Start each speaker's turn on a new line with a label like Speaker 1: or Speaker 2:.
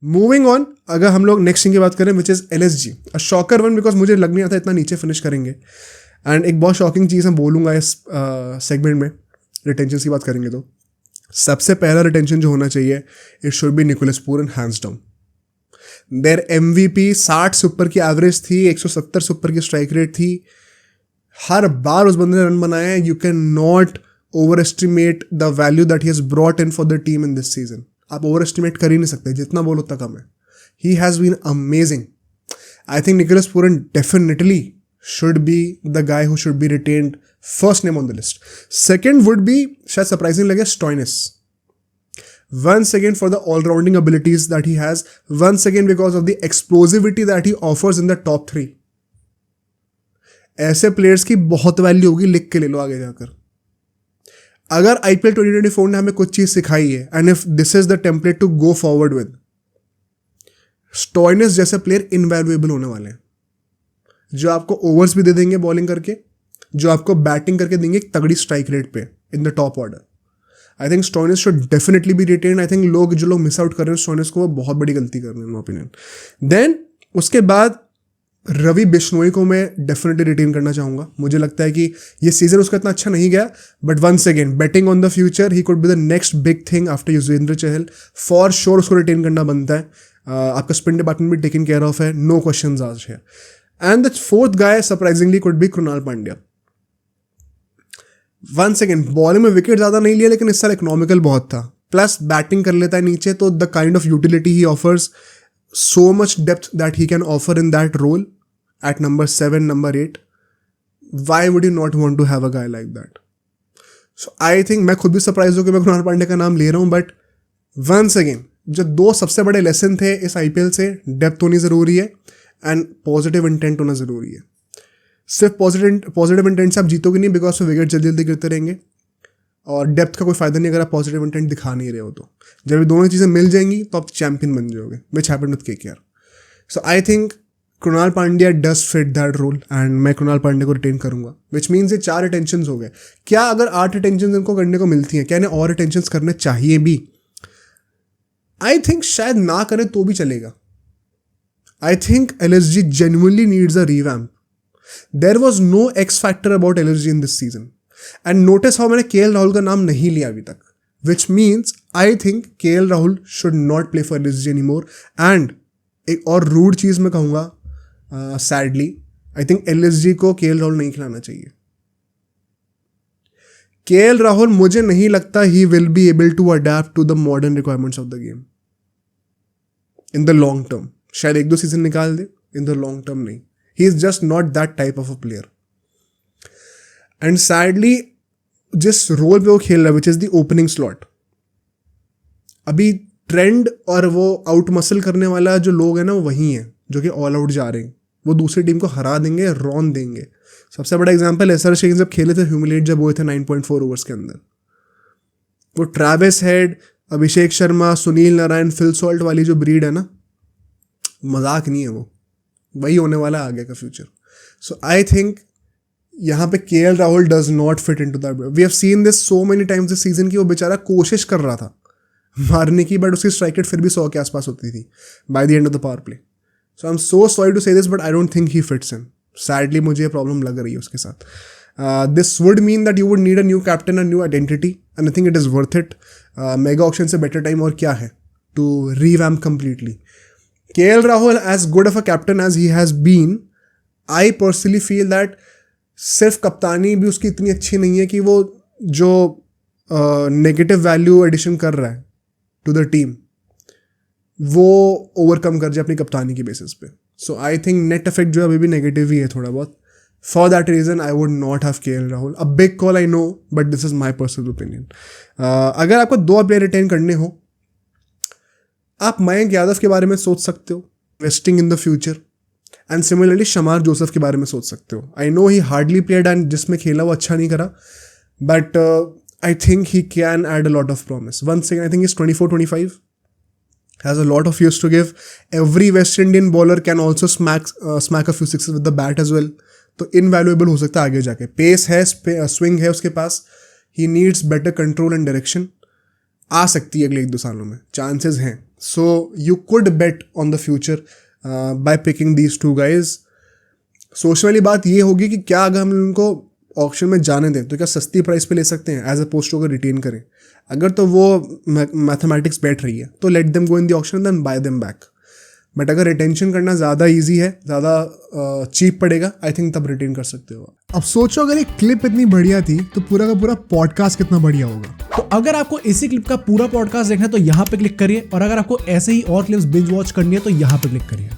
Speaker 1: Moving on, अगर हम लोग नेक्स्ट टीम की बात करें which is LSG, a shocker one, because मुझे लग नहीं आता इतना नीचे फिनिश करेंगे. एंड एक बहुत शॉकिंग चीज़ मैं बोलूँगा इस सेगमेंट में, रिटेंशन की बात करेंगे तो सबसे पहला रिटेंशन जो होना चाहिए, it should be Nicholas Pooran, hands down. Their MVP 60 से ऊपर की एवरेज थी, 170 से ऊपर की स्ट्राइक रेट थी, हर बार उस बंदे ने रन बनाए. You can not overestimate the value that he has brought in for the team in this season. आप ओवर एस्टिमेट कर ही नहीं सकते, जितना बोलो उतना कम है. He has been amazing. I think Nicholas Pooran definitely should be the guy who should be retained first name on the list. Second would be, शायद surprising लगे, Stoinis. Once again for the all-rounding abilities that he has. Once again because of the explosivity that he offers in the top 3. ऐसे players की बहुत value होगी, लिख के ले लो आगे जाकर. अगर IPL 2024 ने हमें कुछ चीज़ सिखाई है, and if this is the template to go forward with, Stoinis जैसे प्लेयर इनवैल्यूएबल होने वाले हैं, जो आपको ओवर्स भी दे देंगे बॉलिंग करके, जो आपको बैटिंग करके देंगे एक तगड़ी स्ट्राइक रेट पे in the top order. I think Stoinis should definitely be retain. I think जो लोग मिस आउट कर रहे हैं स्टोइनिस को, वो बहुत बड़ी गलती कर रहे हैं इन माय ओपिनियन. देन उसके बाद रवि बिश्नोई को मैं डेफिनेटली रिटेन करना चाहूँगा. मुझे लगता है कि ये सीजन उसका इतना अच्छा नहीं गया, but once again betting on the future, he could be the next big thing after Yuzvendra Chahal. For sure उसको रिटेन करना बनता है. आपका स्पिन डिपार्टमेंट भी टेकन केयर ऑफ है, नो क्वेश्चन आज है. And the fourth guy surprisingly could be Krunal Pandya. Once again, bowling में विकेट ज़्यादा नहीं लिया, लेकिन इस साल इकोनॉमिकल बहुत था, प्लस बैटिंग कर लेता है नीचे, तो the kind of utility he offers, so much depth that he can offer in that role at number 7, number 8. Why would you not want to have a guy like that? So I think मैं खुद भी surprise हूँ कि मैं कृणाल पांड्या का नाम ले रहा हूँ, बट वंस अगेन जो दो सबसे बड़े लेसन थे इस IPL से, डेप्थ होनी ज़रूरी है एंड पॉजिटिव इंटेंट होना ज़रूरी है. सिर्फ पॉजिटिव इंटेंट से आप जीतोगे नहीं, बिकॉज फिर विकेट जल्दी जल्दी गिरते रहेंगे, और डेप्थ का कोई फ़ायदा नहीं अगर आप पॉजिटिव इंटेंट दिखा नहीं रहे हो. तो जब ये दोनों चीज़ें मिल जाएंगी तो आप चैंपियन बन जाओगे, which happened with KKR. So I think Krunal Pandya does fit that role, and मैं कृणाल पांड्या को रिटेन करूंगा, विच मीन्स ये 4 रिटेंशन हो गए. क्या अगर 8 रिटेंशन इनको करने को मिलती हैं, क्या इन्हें और रिटेंशन करने चाहिए भी? आई थिंक शायद ना करें तो भी चलेगा. I think LSG genuinely needs a revamp. There was no X factor about LSG in this season. And notice how मैंने KL राहुल का नाम नहीं लिया अभी तक. Which means I think KL Rahul should not play for LSG anymore. And एक और rude चीज़ मैं कहूँगा, sadly, I think LSG को KL राहुल नहीं खिलाना चाहिए. KL राहुल मुझे नहीं लगता he will be able to adapt to the modern requirements of the game. In the long term. शायद 1-2 सीजन निकाल दे, इन द लॉन्ग टर्म नहीं. He is just not that type of a player. And sadly जिस role पे वो खेल रहा है, which is the opening slot, अभी ट्रेंड और वो आउट मसल करने वाला जो लोग हैं ना, वो वही हैं जो कि ऑल आउट जा रहे हैं. वो दूसरी टीम को हरा देंगे, रॉन देंगे. सबसे बड़ा एग्जाम्पल SR शेख जब खेले थे, ह्यूमिलेट जब हुए थे 9.4 ओवर्स के अंदर, वो Travis head, Abhishek Sharma, Sunil Narayan, Phil Salt वाली जो ब्रीड है ना, मजाक नहीं है वो, वही होने वाला है आगे का फ्यूचर. सो आई थिंक यहाँ पे KL Rahul does not fit into that. We have seen this so many times this season की. वो बेचारा कोशिश कर रहा था मारने की, बट उसकी स्ट्राइक रेट फिर भी 100 के आसपास होती थी by the end of the power play. So I am so sorry to say this, but I don't think he fits in. Sadly मुझे ये प्रॉब्लम लग रही है उसके साथ. This would mean that you would need a new captain, a new identity, and I think it is worth it. Mega option से better time और क्या है to revamp completely. KL Rahul, as good of a captain as he has been, I personally feel that सिर्फ कप्तानी भी उसकी इतनी अच्छी नहीं है कि वो जो नेगेटिव वैल्यू एडिशन कर रहा है टू द टीम, वो ओवरकम कर जाए अपनी कप्तानी की बेसिस पे. So I think net effect जो है अभी भी नेगेटिव ही है थोड़ा बहुत. For that reason I would not have KL Rahul. A big call I know, but this is my personal opinion. अगर आपको 2 प्लेयर रिटेन करने हो, आप मयंक यादव के बारे में सोच सकते हो, investing in the future, and similarly Shamar Joseph के बारे में सोच सकते हो. I know he hardly played and जिसमें खेला वो अच्छा नहीं करा, but I think he can add a lot of promise. Once again I think is 24-25, has a lot of use to give. Every West Indian bowler can also smack a few sixes with the bat as well. तो invaluable हो सकता है आगे जाके. Pace है, swing है उसके पास. He needs better control and direction. आ सकती है अगले 1-2 सालों में, चांसेस हैं. So you could bet on the future by picking these two guys. सोचने वाली बात ये होगी कि क्या अगर हम उनको ऑक्शन में जाने दें तो क्या सस्ती प्राइस पे ले सकते हैं एज अपोज टू अगर रिटेन करें. अगर तो वो मैथमेटिक्स बैठ रही है तो let them go in the auction then buy them back. But अगर रिटेंशन करना ज़्यादा ईजी है, ज़्यादा चीप पड़ेगा, आई थिंक तब रिटेन कर सकते हो.
Speaker 2: अब सोचो अगर एक क्लिप इतनी बढ़िया थी तो पूरा का पूरा पॉडकास्ट कितना बढ़िया होगा.
Speaker 3: तो अगर आपको इसी क्लिप का पूरा पॉडकास्ट देखना है तो यहाँ पे क्लिक करिए, और अगर आपको ऐसे ही और क्लिप्स बिंज वॉच करनी है तो यहाँ पे क्लिक करिए.